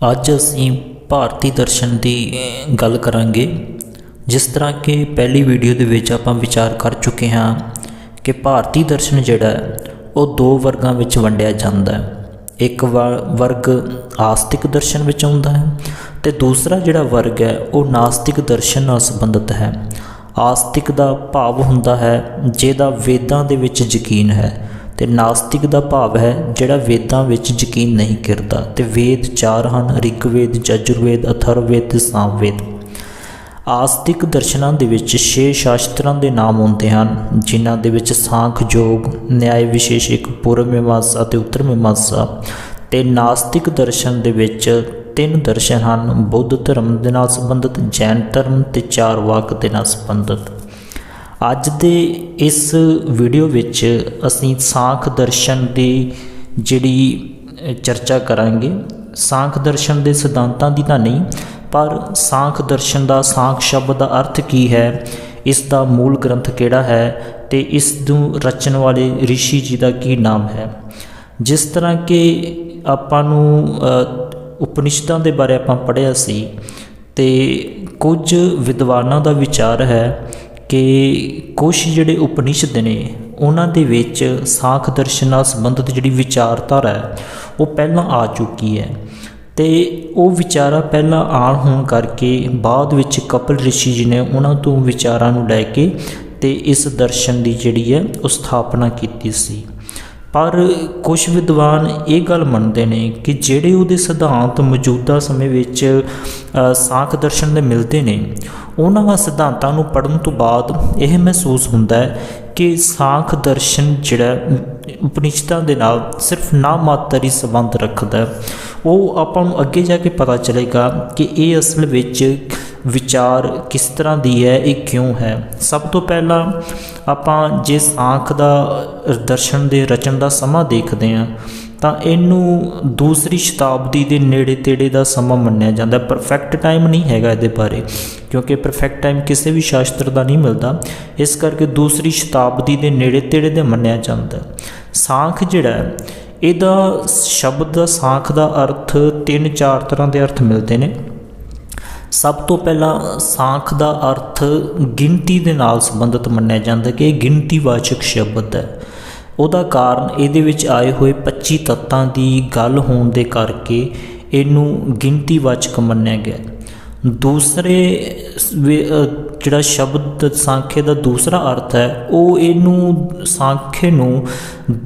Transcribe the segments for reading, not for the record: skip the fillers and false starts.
ਅੱਜ ਅਸੀਂ ਭਾਰਤੀ ਦਰਸ਼ਨ ਦੀ ਗੱਲ ਕਰਾਂਗੇ। ਜਿਸ ਤਰ੍ਹਾਂ ਕਿ ਪਹਿਲੀ ਵੀਡੀਓ ਦੇ ਵਿੱਚ ਆਪਾਂ ਵਿਚਾਰ ਕਰ ਚੁੱਕੇ ਹਾਂ ਕਿ ਭਾਰਤੀ ਦਰਸ਼ਨ ਜਿਹੜਾ ਉਹ ਦੋ ਵਰਗਾਂ ਵਿੱਚ ਵੰਡਿਆ ਜਾਂਦਾ ਹੈ। ਇੱਕ ਵਰਗ ਆਸਤਿਕ ਦਰਸ਼ਨ ਵਿੱਚ ਆਉਂਦਾ ਹੈ ਅਤੇ ਦੂਸਰਾ ਜਿਹੜਾ ਵਰਗ ਹੈ ਉਹ ਨਾਸਤਿਕ ਦਰਸ਼ਨ ਨਾਲ ਸੰਬੰਧਿਤ ਹੈ। ਆਸਤਿਕ ਦਾ ਭਾਵ ਹੁੰਦਾ ਹੈ ਜਿਹਦਾ ਵੇਦਾਂ ਦੇ ਵਿੱਚ ਯਕੀਨ ਹੈ, ਅਤੇ ਨਾਸਤਿਕ ਦਾ ਭਾਵ ਹੈ ਜਿਹੜਾ ਵੇਦਾਂ ਵਿੱਚ ਯਕੀਨ ਨਹੀਂ ਕਰਦਾ। ਅਤੇ ਵੇਦ ਚਾਰ ਹਨ: ਰਿਗਵੇਦ, ਯਜੁਰਵੇਦ, ਅਥਰਵਵੇਦ ਅਤੇ ਸਾਮਵੇਦ। ਆਸਤਿਕ ਦਰਸ਼ਨਾਂ ਦੇ ਵਿੱਚ 6 ਸ਼ਾਸਤਰਾਂ ਦੇ ਨਾਮ ਆਉਂਦੇ ਹਨ, ਜਿਨ੍ਹਾਂ ਦੇ ਵਿੱਚ ਸਾਂਖ ਯੋਗ, ਨਿਆਏ ਵਿਸ਼ੇਸ਼ਿਕ, ਪੂਰਵ ਮੀਮਾਂਸਾ ਅਤੇ ਉੱਤਰ ਮੀਮਾਂਸਾ। ਅਤੇ ਨਾਸਤਿਕ ਦਰਸ਼ਨ ਦੇ ਵਿੱਚ 3 ਦਰਸ਼ਨ ਹਨ: ਬੁੱਧ ਧਰਮ ਦੇ ਨਾਲ ਸੰਬੰਧਿਤ, ਜੈਨ ਧਰਮ ਅਤੇ ਚਾਰਵਾਕ ਦੇ ਨਾਲ ਸੰਬੰਧਿਤ। ਅੱਜ ਦੇ ਇਸ ਵੀਡੀਓ ਵਿੱਚ ਅਸੀਂ ਸਾਂਖ ਦਰਸ਼ਨ ਦੀ ਜਿਹੜੀ ਚਰਚਾ ਕਰਾਂਗੇ। ਸਾਂਖ ਦਰਸ਼ਨ ਦੇ ਸਿਧਾਂਤਾਂ ਦੀ ਤਾਂ ਨਹੀਂ, ਪਰ ਸਾਂਖ ਦਰਸ਼ਨ ਦਾ ਸਾਂਖ ਸ਼ਬਦ ਦਾ ਅਰਥ ਕੀ ਹੈ, ਇਸ ਦਾ ਮੂਲ ਗ੍ਰੰਥ ਕਿਹੜਾ ਹੈ ਅਤੇ ਇਸ ਨੂੰ ਰਚਣ ਵਾਲੇ ਰਿਸ਼ੀ ਜੀ ਦਾ ਕੀ ਨਾਮ ਹੈ। ਜਿਸ ਤਰ੍ਹਾਂ ਕਿ ਆਪਾਂ ਨੂੰ ਉਪਨਿਸ਼ਦਾਂ ਦੇ ਬਾਰੇ ਆਪਾਂ ਪੜ੍ਹਿਆ ਸੀ, ਅਤੇ ਕੁਝ ਵਿਦਵਾਨਾਂ ਦਾ ਵਿਚਾਰ ਹੈ ਕਿ ਕੁਛ ਜਿਹੜੇ ਉਪਨਿਸ਼ਦ ਨੇ ਉਹਨਾਂ ਦੇ ਵਿੱਚ ਸਾਂਖ ਦਰਸ਼ਨ ਨਾਲ ਸੰਬੰਧਿਤ ਜਿਹੜੀ ਵਿਚਾਰਧਾਰਾ ਹੈ ਉਹ ਪਹਿਲਾਂ ਆ ਚੁੱਕੀ ਹੈ, ਅਤੇ ਉਹ ਵਿਚਾਰਾਂ ਪਹਿਲਾਂ ਆਉਣ ਹੋਣ ਕਰਕੇ ਬਾਅਦ ਵਿੱਚ ਕਪਿਲ ਰਿਸ਼ੀ ਜੀ ਨੇ ਉਹਨਾਂ ਤੋਂ ਵਿਚਾਰਾਂ ਨੂੰ ਲੈ ਕੇ ਅਤੇ ਇਸ ਦਰਸ਼ਨ ਦੀ ਜਿਹੜੀ ਹੈ ਉਹ ਸਥਾਪਨਾ ਕੀਤੀ ਸੀ। ਪਰ ਕੁਝ ਵਿਦਵਾਨ ਇਹ ਗੱਲ ਮੰਨਦੇ ਨੇ ਕਿ ਜਿਹੜੇ ਉਹਦੇ ਸਿਧਾਂਤ ਮੌਜੂਦਾ ਸਮੇਂ ਵਿੱਚ ਸਾਂਖ ਦਰਸ਼ਨ ਦੇ ਮਿਲਦੇ ਨੇ, ਉਹਨਾਂ ਸਿਧਾਂਤਾਂ ਨੂੰ ਪੜ੍ਹਨ ਤੋਂ ਬਾਅਦ ਇਹ ਮਹਿਸੂਸ ਹੁੰਦਾ ਹੈ ਕਿ ਸਾਂਖ ਦਰਸ਼ਨ ਜਿਹੜਾ ਉਪਨਿਸ਼ਦਾਂ ਦੇ ਨਾਲ ਸਿਰਫ ਨਾਮਾਤਰ ਹੀ ਸੰਬੰਧ ਰੱਖਦਾ। ਉਹ ਆਪਾਂ ਨੂੰ ਅੱਗੇ ਜਾ ਕੇ ਪਤਾ ਚੱਲੇਗਾ ਕਿ ਇਹ ਅਸਲ ਵਿੱਚ ਵਿਚਾਰ ਕਿਸ ਤਰ੍ਹਾਂ ਦੀ ਹੈ, ਇਹ ਕਿਉਂ ਹੈ। ਸਭ ਤੋਂ ਪਹਿਲਾਂ ਆਪਾਂ ਜੇ ਸਾਂਖ ਦਾ ਦਰਸ਼ਨ ਦੇ ਰਚਨ ਦਾ ਸਮਾਂ ਦੇਖਦੇ ਹਾਂ ਤਾਂ ਇਹਨੂੰ ਦੂਸਰੀ ਸ਼ਤਾਬਦੀ ਦੇ ਨੇੜੇ ਤੇੜੇ ਦਾ ਸਮਾਂ ਮੰਨਿਆ ਜਾਂਦਾ। ਪਰਫੈਕਟ ਟਾਈਮ ਨਹੀਂ ਹੈਗਾ ਇਹਦੇ ਬਾਰੇ, ਕਿਉਂਕਿ ਪਰਫੈਕਟ ਟਾਈਮ ਕਿਸੇ ਵੀ ਸ਼ਾਸਤਰ ਦਾ ਨਹੀਂ ਮਿਲਦਾ, ਇਸ ਕਰਕੇ ਦੂਸਰੀ ਸ਼ਤਾਬਦੀ ਦੇ ਨੇੜੇ ਤੇੜੇ ਦਾ ਮੰਨਿਆ ਜਾਂਦਾ। ਸਾਂਖ ਜਿਹੜਾ ਇਹਦਾ ਸ਼ਬਦ ਦਾ ਸਾਂਖ ਦਾ ਅਰਥ 3-4 ਤਰ੍ਹਾਂ ਦੇ ਅਰਥ ਮਿਲਦੇ ਨੇ। ਸਭ ਤੋਂ ਪਹਿਲਾਂ ਸਾਂਖ ਦਾ ਅਰਥ ਗਿਣਤੀ ਦੇ ਨਾਲ ਸੰਬੰਧਿਤ ਮੰਨਿਆ ਜਾਂਦਾ ਕਿ ਇਹ ਗਿਣਤੀਵਾਚਕ ਸ਼ਬਦ ਹੈ। ਉਹਦਾ ਕਾਰਨ ਇਹਦੇ ਵਿੱਚ ਆਏ ਹੋਏ 25 ਤੱਤਾਂ ਦੀ ਗੱਲ ਹੋਣ ਦੇ ਕਰਕੇ ਇਹਨੂੰ ਗਿਣਤੀਵਾਚਕ ਮੰਨਿਆ ਗਿਆ। ਦੂਸਰੇ ਜਿਹੜਾ ਸ਼ਬਦ ਸਾਂਖੇ ਦਾ ਦੂਸਰਾ ਅਰਥ ਹੈ ਉਹ ਇਹਨੂੰ ਸਾਂਖੇ ਨੂੰ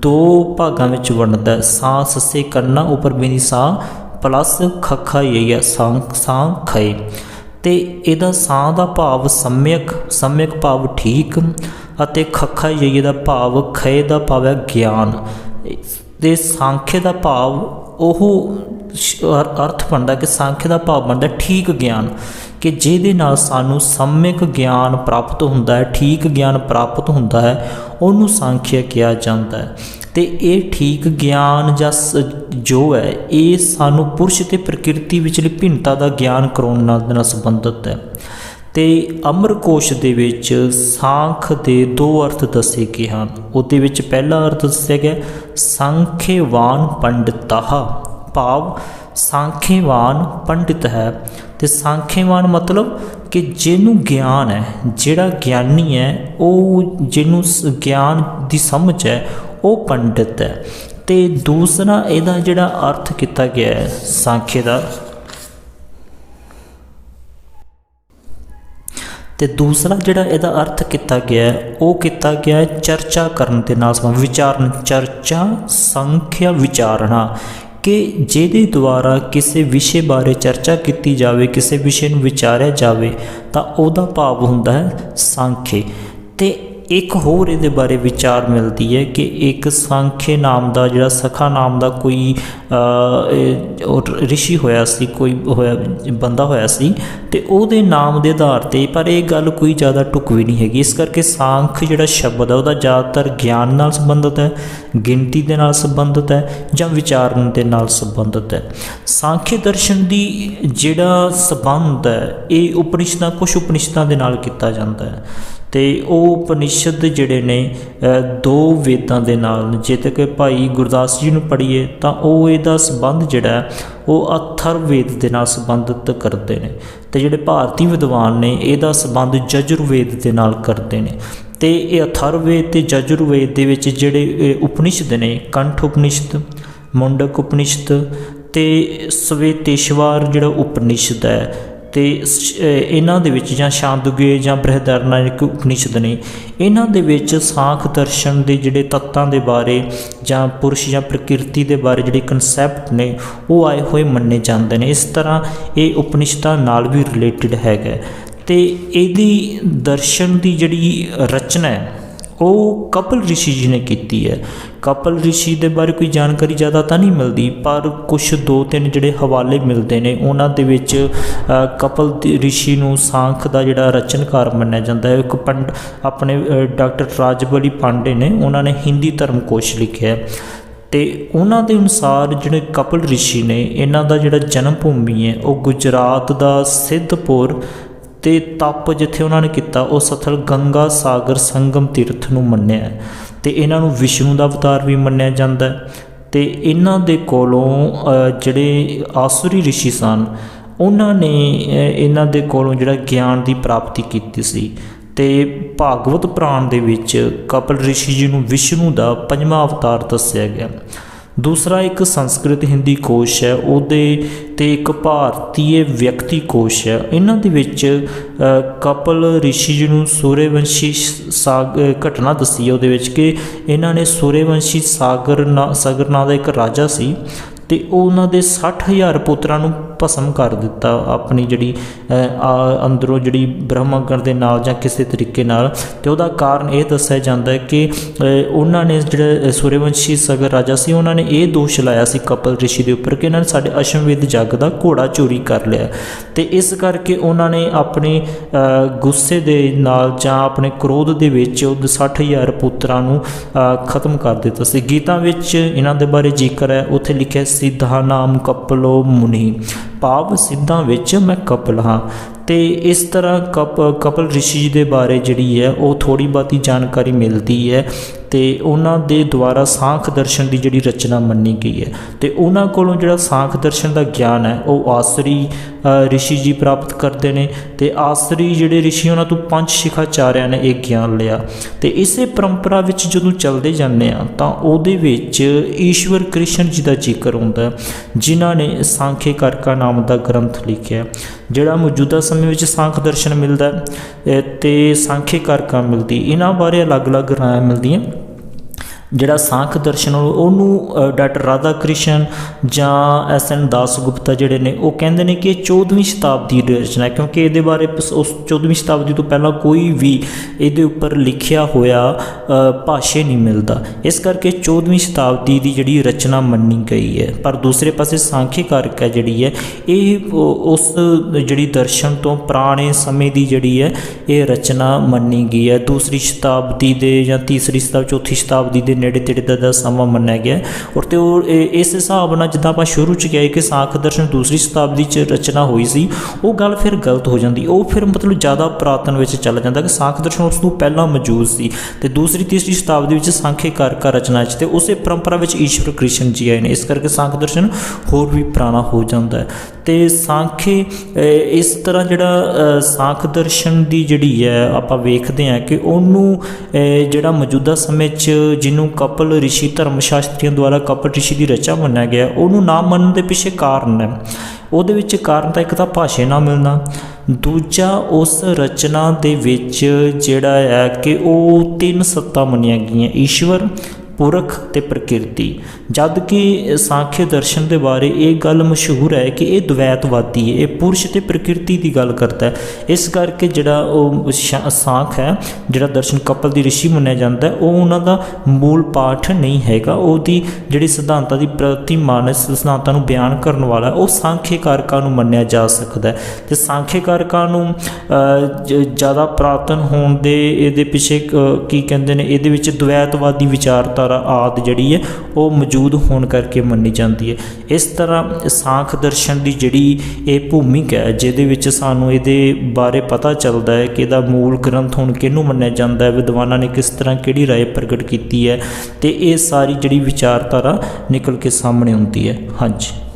2 ਭਾਗਾਂ ਵਿੱਚ ਵੰਡਦਾ। ਸਾਂ ਸੱਸੇ ਕੰਨਾ ਉੱਪਰ ਬਿਨੀ ਸਾਂ ਪਲੱਸ ਖੱਖਾ ਯਈਆ ਸਾਂਖੇ। ਅਤੇ ਇਹਦਾ ਸਾਂ ਦਾ ਭਾਵ ਸਮਿਅਕ ਭਾਵ ਠੀਕ, ਅਤੇ ਖੱਖਾ ਯਈਏ ਦਾ ਭਾਵ ਖੇ ਦਾ ਭਾਵ ਹੈ ਗਿਆਨ, ਅਤੇ ਸਾਂਖੇ ਦਾ ਭਾਵ ਉਹ ਅਰਥ ਬਣਦਾ ਕਿ ਸਾਂਖੇ ਦਾ ਭਾਵ ਬਣਦਾ ਠੀਕ ਗਿਆਨ, ਕਿ ਜਿਹਦੇ ਨਾਲ ਸਾਨੂੰ ਸਮਿਕ ਗਿਆਨ ਪ੍ਰਾਪਤ ਹੁੰਦਾ ਹੈ, ਠੀਕ ਗਿਆਨ ਪ੍ਰਾਪਤ ਹੁੰਦਾ ਹੈ, ਉਹਨੂੰ ਸਾਂਖਿਆ ਕਿਹਾ ਜਾਂਦਾ ਹੈ। ਅਤੇ ਇਹ ਠੀਕ ਗਿਆਨ ਜਾਂ ਜੋ ਹੈ ਇਹ ਸਾਨੂੰ ਪੁਰਸ਼ ਅਤੇ ਪ੍ਰਕਿਰਤੀ ਵਿਚਲੀ ਭਿੰਨਤਾ ਦਾ ਗਿਆਨ ਕਰਾਉਣ ਨਾਲ ਸੰਬੰਧਿਤ ਹੈ। ਅਤੇ ਅਮਰਕੋਸ਼ ਦੇ ਵਿੱਚ ਸਾਂਖ ਦੇ 2 ਅਰਥ ਦੱਸੇ ਗਏ ਹਨ। ਉਹਦੇ ਵਿੱਚ ਪਹਿਲਾ ਅਰਥ ਦੱਸਿਆ ਗਿਆ ਸਾਂਖੇਵਾਨ ਪੰਡਿਤਾਹ, ਭਾਵ ਸਾਂਖੇਵਾਨ ਪੰਡਿਤ ਹੈ। ਅਤੇ ਸਾਂਖੇਵਾਨ ਮਤਲਬ ਕਿ ਜਿਹਨੂੰ ਗਿਆਨ ਹੈ, ਜਿਹੜਾ ਗਿਆਨੀ ਹੈ, ਉਹ ਜਿਹਨੂੰ ਗਿਆਨ ਦੀ ਸਮਝ ਹੈ ਉਹ ਪੰਡਿਤ ਹੈ। ਅਤੇ ਦੂਸਰਾ ਇਹਦਾ ਜਿਹੜਾ ਅਰਥ ਕੀਤਾ ਗਿਆ ਹੈ ਸਾਂਖੇ ਦਾ, ਅਤੇ ਦੂਸਰਾ ਜਿਹੜਾ ਇਹਦਾ ਅਰਥ ਕੀਤਾ ਗਿਆ ਉਹ ਕੀਤਾ ਗਿਆ ਚਰਚਾ ਕਰਨ ਦੇ ਨਾਲ ਵਿਚਾਰਨ। ਚਰਚਾ ਸੰਖਿਆ ਵਿਚਾਰਨਾ, ਕਿ ਜਿਹਦੇ ਦੁਆਰਾ ਕਿਸੇ ਵਿਸ਼ੇ ਬਾਰੇ ਚਰਚਾ ਕੀਤੀ ਜਾਵੇ, ਕਿਸੇ ਵਿਸ਼ੇ ਨੂੰ ਵਿਚਾਰਿਆ ਜਾਵੇ, ਤਾਂ ਉਹਦਾ ਭਾਵ ਹੁੰਦਾ ਹੈ ਸਾਂਖੇ। ਅਤੇ ਇੱਕ ਹੋਰ ਇਹਦੇ ਬਾਰੇ ਵਿਚਾਰ ਮਿਲਦੀ ਹੈ ਕਿ ਇੱਕ ਸਾਂਖੇ ਨਾਮ ਦਾ ਜਿਹੜਾ ਸਖਾ ਨਾਮ ਦਾ ਕੋਈ ਰਿਸ਼ੀ ਹੋਇਆ ਸੀ, ਕੋਈ ਬੰਦਾ ਹੋਇਆ ਸੀ, ਅਤੇ ਉਹਦੇ ਨਾਮ ਦੇ ਆਧਾਰ 'ਤੇ, ਪਰ ਇਹ ਗੱਲ ਕੋਈ ਜ਼ਿਆਦਾ ਢੁਕਵੀਂ ਨਹੀਂ ਹੈਗੀ। ਇਸ ਕਰਕੇ ਸਾਂਖ ਜਿਹੜਾ ਸ਼ਬਦ ਹੈ ਉਹਦਾ ਜ਼ਿਆਦਾਤਰ ਗਿਆਨ ਨਾਲ ਸੰਬੰਧਿਤ ਹੈ, ਗਿਣਤੀ ਦੇ ਨਾਲ ਸੰਬੰਧਿਤ ਹੈ, ਜਾਂ ਵਿਚਾਰਨ ਦੇ ਨਾਲ ਸੰਬੰਧਿਤ ਹੈ। ਸਾਂਖੇ ਦਰਸ਼ਨ ਦੀ ਜਿਹੜਾ ਸੰਬੰਧ ਹੈ ਇਹ ਕੁਝ ਉਪਨਿਸ਼ਦਾਂ ਦੇ ਨਾਲ ਕੀਤਾ ਜਾਂਦਾ ਹੈ। ਤੇ ਉਹ ਉਪਨਿਸ਼ਦ ਜਿਹੜੇ ਨੇ ਦੋ ਵੇਦਾਂ ਦੇ ਨਾਲ, ਜੇ ਤੱਕ ਭਾਈ ਗੁਰਦਾਸ ਜੀ ਨੂੰ ਪੜ੍ਹੀਏ ਤਾਂ ਉਹ ਇਹਦਾ ਸੰਬੰਧ ਜਿਹੜਾ ਉਹ ਅਥਰਵੇਦ ਦੇ ਨਾਲ ਸੰਬੰਧਿਤ ਕਰਦੇ ਨੇ, ਤੇ ਜਿਹੜੇ ਭਾਰਤੀ ਵਿਦਵਾਨ ਨੇ ਇਹਦਾ ਸੰਬੰਧ ਯਜੁਰਵੇਦ ਦੇ ਨਾਲ ਕਰਦੇ ਨੇ। ਤੇ ਇਹ ਅਥਰਵੇਦ ਤੇ ਯਜੁਰਵੇਦ ਦੇ ਵਿੱਚ ਜਿਹੜੇ ਉਪਨਿਸ਼ਦ ਨੇ, ਕੰਠ ਉਪਨਿਸ਼ਦ, ਮੁੰਡਕ ਉਪਨਿਸ਼ਦ ਤੇ ਸਵੇਤੇਸ਼ਵਾਰ ਜਿਹੜਾ ਉਪਨਿਸ਼ਦ ਹੈ, ਤੇ ਇਹਨਾਂ ਦੇ ਵਿੱਚ ਜਾਂ ਛਾਂਦੋਗਯ ਜਾਂ ਬ੍ਰਿਹਦਾਰਣਯਕ ਉਪਨਿਸ਼ਦ ਨੇ, ਇਹਨਾਂ ਦੇ ਵਿੱਚ ਸਾਖ ਦਰਸ਼ਨ ਦੇ ਜਿਹੜੇ ਤੱਤਾਂ ਦੇ ਬਾਰੇ ਜਾਂ ਪੁਰਸ਼ ਜਾਂ ਪ੍ਰਕਿਰਤੀ ਦੇ ਬਾਰੇ ਜਿਹੜੇ ਕਨਸੈਪਟ ਨੇ ਉਹ ਆਏ ਹੋਏ ਮੰਨੇ ਜਾਂਦੇ ਨੇ। ਇਸ ਤਰ੍ਹਾਂ ਇਹ ਉਪਨਿਸ਼ਦਾਂ ਨਾਲ ਵੀ ਰਿਲੇਟਡ ਹੈਗਾ। ਤੇ ਇਹਦੀ ਦਰਸ਼ਨ ਦੀ ਜਿਹੜੀ ਰਚਨਾ ਹੈ ਉਹ ਕਪਿਲ ਰਿਸ਼ੀ ਜੀ ਨੇ ਕੀਤੀ ਹੈ। ਕਪਿਲ ਰਿਸ਼ੀ ਦੇ ਬਾਰੇ ਕੋਈ ਜਾਣਕਾਰੀ ਜ਼ਿਆਦਾ ਤਾਂ ਨਹੀਂ ਮਿਲਦੀ, ਪਰ ਕੁਛ 2-3 ਜਿਹੜੇ ਹਵਾਲੇ ਮਿਲਦੇ ਨੇ ਉਹਨਾਂ ਦੇ ਵਿੱਚ ਕਪਿਲ ਰਿਸ਼ੀ ਨੂੰ ਸਾਂਖ ਦਾ ਜਿਹੜਾ ਰਚਨਕਾਰ ਮੰਨਿਆ ਜਾਂਦਾ ਹੈ। ਇੱਕ ਆਪਣੇ ਡਾਕਟਰ ਰਾਜਬਲੀ ਪਾਂਡੇ ਨੇ, ਉਹਨਾਂ ਨੇ ਹਿੰਦੀ ਧਰਮ ਕੋਸ਼ ਲਿਖਿਆ ਤੇ ਉਹਨਾਂ ਦੇ ਅਨੁਸਾਰ ਜਿਹੜੇ ਕਪਿਲ ਰਿਸ਼ੀ ਨੇ, ਇਹਨਾਂ ਦਾ ਜਿਹੜਾ ਜਨਮ ਭੂਮੀ ਹੈ ਉਹ ਗੁਜਰਾਤ ਦਾ ਸਿੱਧਪੁਰ ਤੇ ਤਪ ਜਿੱਥੇ ਉਹਨਾਂ ਨੇ ਕੀਤਾ ਉਹ ਸਥਲ ਗੰਗਾ ਸਾਗਰ ਸੰਗਮ ਤੀਰਥ ਨੂੰ ਮੰਨਿਆ ਤੇ ਇਹਨਾਂ ਨੂੰ ਵਿਸ਼ਨੂੰ ਦਾ ਅਵਤਾਰ ਵੀ ਮੰਨਿਆ ਜਾਂਦਾ। ਤੇ ਇਹਨਾਂ ਦੇ ਕੋਲੋਂ ਜਿਹੜੇ ਆਸੁਰੀ ਰਿਸ਼ੀ ਸਨ ਉਹਨਾਂ ਨੇ ਇਹਨਾਂ ਦੇ ਕੋਲੋਂ ਜਿਹੜਾ ਗਿਆਨ ਦੀ ਪ੍ਰਾਪਤੀ ਕੀਤੀ ਸੀ। ਤੇ ਭਾਗਵਤ ਪੁਰਾਣ ਦੇ ਵਿੱਚ ਕਪਿਲ ਰਿਸ਼ੀ ਜੀ ਨੂੰ ਵਿਸ਼ਨੂੰ ਦਾ 5ਵਾਂ ਅਵਤਾਰ ਦੱਸਿਆ ਗਿਆ। ਦੂਸਰਾ ਇੱਕ ਸੰਸਕ੍ਰਿਤ ਹਿੰਦੀ ਕੋਸ਼ ਹੈ ਉਹਦੇ, ਤੇ ਇੱਕ ਭਾਰਤੀ ਵਿਅਕਤੀ ਕੋਸ਼ ਹੈ। ਇਹਨਾਂ ਦੇ ਵਿੱਚ ਕਪਿਲ ਰਿਸ਼ੀ ਜੀ ਨੂੰ ਸੂਰਯਵੰਸ਼ੀ ਘਟਨਾ ਦੱਸੀ ਹੈ ਉਹਦੇ ਵਿੱਚ ਕਿ ਇਹਨਾਂ ਨੇ ਸੂਰਯਵੰਸ਼ੀ ਸਾਗਰ ਨਾਂ ਦਾ ਇੱਕ ਰਾਜਾ ਸੀ ਤੇ ਉਹਨਾਂ ਦੇ 60,000 ਪੁੱਤਰਾਂ ਨੂੰ ਭਸਮ ਕਰ ਦਿੱਤਾ ਆਪਣੀ ਜਿਹੜੀ ਅੰਦਰੋਂ ਜਿਹੜੀ ਬ੍ਰਹਮਗਣ ਦੇ ਨਾਲ ਜਾਂ ਕਿਸੇ ਤਰੀਕੇ ਨਾਲ। ਤੇ ਉਹਦਾ ਕਾਰਨ ਇਹ ਦੱਸਿਆ ਜਾਂਦਾ ਹੈ ਕਿ ਉਹਨਾਂ ਨੇ ਜਿਹੜਾ ਸੂਰਯਵੰਸ਼ੀ ਸਾਗਰ ਰਾਜਾ ਸੀ ਉਹਨਾਂ ਨੇ ਇਹ ਦੋਸ਼ ਲਾਇਆ ਸੀ ਕਪਿਲ ਰਿਸ਼ੀ ਦੇ ਉੱਪਰ ਕਿ ਇਹਨਾਂ ਨੇ ਸਾਡੇ ਅਸ਼ਵਮੇਧ ਜੱਗ ਦਾ ਘੋੜਾ ਚੋਰੀ ਕਰ ਲਿਆ। ਤੇ ਇਸ ਕਰਕੇ ਉਹਨਾਂ ਨੇ ਆਪਣੇ ਗੁੱਸੇ ਦੇ ਨਾਲ ਜਾਂ ਆਪਣੇ ਕ੍ਰੋਧ ਦੇ ਵਿੱਚ ਉਹ 60,000 ਪੁੱਤਰਾਂ ਨੂੰ ਖਤਮ ਕਰ ਦਿੱਤਾ ਸੀ। ਗੀਤਾ ਵਿੱਚ ਇਹਨਾਂ ਦੇ ਬਾਰੇ ਜ਼ਿਕਰ ਹੈ, ਉੱਥੇ ਲਿਖਿਆ ਸਿੱਧਾ ਨਾਮ ਕਪਿਲੋ ਮੁਨੀ, ਭਾਵ ਸਿੱਧਾਂ ਵਿੱਚ ਮੈਂ ਕਪਿਲ ਹਾਂ। ਤੇ ਇਸ ਤਰ੍ਹਾਂ ਕਪਿਲ ਰਿਸ਼ੀ ਜੀ ਦੇ ਬਾਰੇ ਜਿਹੜੀ ਹੈ ਉਹ ਥੋੜ੍ਹੀ ਬਹੁਤੀ ਜਾਣਕਾਰੀ ਮਿਲਦੀ ਹੈ ਤੇ ਉਹਨਾਂ ਦੇ ਦੁਆਰਾ ਸਾਂਖ ਦਰਸ਼ਨ ਦੀ ਜਿਹੜੀ ਰਚਨਾ ਮੰਨੀ ਗਈ ਹੈ। ਤੇ ਉਹਨਾਂ ਕੋਲੋਂ ਜਿਹੜਾ ਸਾਂਖ ਦਰਸ਼ਨ ਦਾ ਗਿਆਨ ਹੈ ਉਹ ਆਸਰੀ ਰਿਸ਼ੀ ਜੀ ਪ੍ਰਾਪਤ ਕਰਦੇ ਨੇ। ਤੇ ਆਸਰੀ ਜਿਹੜੇ ਰਿਸ਼ੀ ਉਹਨਾਂ ਤੋਂ 5 ਸ਼ਿਖਾਚਾਰਿਆਂ ਨੇ ਇਹ ਗਿਆਨ ਲਿਆ। ਤੇ ਇਸੇ ਪਰੰਪਰਾ ਵਿੱਚ ਜਦੋਂ ਚੱਲਦੇ ਜਾਂਦੇ ਆ ਤਾਂ ਉਹਦੇ ਵਿੱਚ ਈਸ਼ਵਰ ਕ੍ਰਿਸ਼ਨ ਜੀ ਦਾ ਜ਼ਿਕਰ ਹੁੰਦਾ, ਜਿਨ੍ਹਾਂ ਨੇ ਸਾਂਖੇ ਕਰਕਾ ਨਾਮ ਦਾ ਗ੍ਰੰਥ ਲਿਖਿਆ, ਜਿਹੜਾ ਮੌਜੂਦਾ ਸਮੇਂ ਵਿੱਚ ਸਾਂਖ ਦਰਸ਼ਨ ਮਿਲਦਾ ਤੇ ਸਾਂਖੇ ਕਰਕਾ ਮਿਲਦੀ। ਇਹਨਾਂ ਬਾਰੇ ਅਲੱਗ-ਅਲੱਗ ਰਾਇ ਮਿਲਦੀਆਂ। ਜਿਹੜਾ ਸਾਂਖ ਦਰਸ਼ਨ ਉਹਨੂੰ ਡਾਕਟਰ ਰਾਧਾ ਕ੍ਰਿਸ਼ਨ ਜਾਂ S.N. ਦਾਸ ਗੁਪਤਾ ਜਿਹੜੇ ਨੇ ਉਹ ਕਹਿੰਦੇ ਨੇ ਕਿ ਇਹ 14ਵੀਂ ਸ਼ਤਾਬਦੀ ਦੀ ਰਚਨਾ ਹੈ, ਕਿਉਂਕਿ ਇਹਦੇ ਬਾਰੇ ਉਸ 14ਵੀਂ ਸ਼ਤਾਬਦੀ ਤੋਂ ਪਹਿਲਾਂ ਕੋਈ ਵੀ ਇਹਦੇ ਉੱਪਰ ਲਿਖਿਆ ਹੋਇਆ ਭਾਸ਼ੇ ਨਹੀਂ ਮਿਲਦਾ। ਇਸ ਕਰਕੇ 14ਵੀਂ ਸ਼ਤਾਬਦੀ ਦੀ ਜਿਹੜੀ ਰਚਨਾ ਮੰਨੀ ਗਈ ਹੈ। ਪਰ ਦੂਸਰੇ ਪਾਸੇ ਸਾਂਖੀ ਕਾਰਕਾ ਜਿਹੜੀ ਹੈ ਇਹ ਉਸ ਜਿਹੜੀ ਦਰਸ਼ਨ ਤੋਂ ਪੁਰਾਣੇ ਸਮੇਂ ਦੀ ਜਿਹੜੀ ਹੈ ਇਹ ਰਚਨਾ ਮੰਨੀ ਗਈ ਹੈ। 2ਰੀ ਸ਼ਤਾਬਦੀ ਦੇ ਜਾਂ 3ਰੀ ਸ਼ਤਾਬਦੀ 4ਥੀ ਸ਼ਤਾਬਦੀ ਦੇ ਨੇੜੇ ਤੇੜੇ ਦਾ ਸਮਾਂ ਮੰਨਿਆ ਗਿਆ। ਔਰ ਤੇ ਉਹ ਇਸ ਹਿਸਾਬ ਨਾਲ ਜਿੱਦਾਂ ਆਪਾਂ ਸ਼ੁਰੂ 'ਚ ਕਿਹਾ ਕਿ ਸਾਂਖ ਦਰਸ਼ਨ 2ਰੀ ਸ਼ਤਾਬਦੀ 'ਚ ਰਚਨਾ ਹੋਈ ਸੀ, ਉਹ ਗੱਲ ਫਿਰ ਗਲਤ ਹੋ ਜਾਂਦੀ। ਉਹ ਫਿਰ ਮਤਲਬ ਜ਼ਿਆਦਾ ਪੁਰਾਤਨ ਵਿੱਚ ਚੱਲ ਜਾਂਦਾ ਕਿ ਸਾਂਖ ਦਰਸ਼ਨ ਉਸ ਤੋਂ ਪਹਿਲਾਂ ਮੌਜੂਦ ਸੀ ਤੇ 2ਰੀ 3ਰੀ ਸ਼ਤਾਬਦੀ ਵਿੱਚ ਸਾਂਖੇ ਕਾਰਕਾ ਰਚਨਾ 'ਚ ਤੇ ਉਸੇ ਪਰੰਪਰਾ ਵਿੱਚ ਈਸ਼ਵਰ ਕ੍ਰਿਸ਼ਨ ਜੀ ਆਏ ਨੇ। ਇਸ ਕਰਕੇ ਸਾਂਖ ਦਰਸ਼ਨ ਹੋਰ ਵੀ ਪੁਰਾਣਾ ਹੋ ਜਾਂਦਾ ਹੈ। ਤੇ ਸਾਂਖੇ ਇਸ ਤਰ੍ਹਾਂ ਜਿਹੜਾ ਸਾਂਖ ਦਰਸ਼ਨ ਦੀ ਜਿਹੜੀ ਹੈ ਆਪਾਂ ਵੇਖਦੇ ਹਾਂ ਕਿ ਉਹਨੂੰ ਜਿਹੜਾ ਮੌਜੂਦਾ ਸਮੇਂ 'ਚ ਜਿਹਨੂੰ ਕਪਿਲ ਰਿਸ਼ੀ ਧਰਮ ਸ਼ਾਸਤਰੀਆਂ ਦੁਆਰਾ ਕਪਿਲ ਰਿਸ਼ੀ ਦੀ ਰਚਨਾ ਮੰਨਿਆ ਗਿਆ, ਉਹਨੂੰ ਨਾ ਮੰਨਣ ਦੇ ਪਿੱਛੇ ਕਾਰਨ ਹੈ। ਉਹਦੇ ਵਿੱਚ ਕਾਰਨ ਤਾਂ ਇੱਕ ਤਾਂ ਭਾਸ਼ਾ ਨਾ ਮਿਲਣਾ, ਦੂਜਾ ਉਸ ਰਚਨਾ ਦੇ ਵਿੱਚ ਜਿਹੜਾ ਹੈ ਕਿ ਉਹ 3 ਸੱਤਾ ਮੰਨੀਆਂ ਗਈਆਂ, ਈਸ਼ਵਰ, ਪੁਰਖ ਤੇ ਪ੍ਰਕਿਰਤੀ। ਜਦ ਕਿ ਸਾਂਖੇ ਦਰਸ਼ਨ ਦੇ ਬਾਰੇ ਇਹ ਗੱਲ ਮਸ਼ਹੂਰ ਹੈ ਕਿ ਇਹ ਦਵੈਤਵਾਦੀ ਹੈ, ਇਹ ਪੁਰਸ਼ ਤੇ ਪ੍ਰਕਿਰਤੀ ਦੀ ਗੱਲ ਕਰਦਾ ਹੈ। ਇਸ ਕਰਕੇ ਜਿਹੜਾ ਉਹ ਸਾਂਖ ਹੈ, ਜਿਹੜਾ ਦਰਸ਼ਨ ਕਪਿਲ ਦੀ ਰਿਸ਼ੀ ਮੰਨਿਆ ਜਾਂਦਾ ਉਹ ਉਹਨਾਂ ਦਾ ਮੂਲ ਪਾਠ ਨਹੀਂ ਹੈਗਾ। ਉਹਦੀ ਜਿਹੜੀ ਸਿਧਾਂਤਾਂ ਦੀ ਪ੍ਰਤਿਮਾਨਕ ਸਿਧਾਂਤਾਂ ਨੂੰ ਬਿਆਨ ਕਰਨ ਵਾਲਾ ਉਹ ਸਾਂਖੇ ਕਾਰਕਾਂ ਨੂੰ ਮੰਨਿਆ ਜਾ ਸਕਦਾ ਹੈ। ਤੇ ਸਾਂਖੇ ਕਾਰਕਾਂ ਨੂੰ ਜ਼ਿਆਦਾ ਪੁਰਾਤਨ ਹੋਣ ਦੇ ਇਹਦੇ ਪਿੱਛੇ ਕੀ ਕਹਿੰਦੇ ਨੇ, ਇਹਦੇ ਵਿੱਚ ਦਵੈਤਵਾਦੀ ਵਿਚਾਰਤਾ ਵਿਚਾਰਧਾਰਾ ਆਦਿ ਜਿਹੜੀ ਹੈ ਉਹ ਮੌਜੂਦ ਹੋਣ ਕਰਕੇ ਮੰਨੀ ਜਾਂਦੀ ਹੈ। ਇਸ ਤਰ੍ਹਾਂ ਸਾਂਖ ਦਰਸ਼ਨ ਦੀ ਜਿਹੜੀ ਇਹ ਭੂਮਿਕਾ ਹੈ, ਜਿਹਦੇ ਵਿੱਚ ਸਾਨੂੰ ਇਹਦੇ ਬਾਰੇ ਪਤਾ ਚੱਲਦਾ ਹੈ ਕਿ ਇਹਦਾ ਮੂਲ ਗ੍ਰੰਥ ਹੁਣ ਕਿਹਨੂੰ ਮੰਨਿਆ ਜਾਂਦਾ ਹੈ, ਵਿਦਵਾਨਾਂ ਨੇ ਕਿਸ ਤਰ੍ਹਾਂ ਕਿਹੜੀ ਰਾਏ ਪ੍ਰਗਟ ਕੀਤੀ ਹੈ, ਤੇ ਇਹ ਸਾਰੀ ਜਿਹੜੀ ਵਿਚਾਰਧਾਰਾ ਨਿਕਲ ਕੇ ਸਾਹਮਣੇ ਆਉਂਦੀ ਹੈ। ਹਾਂਜੀ।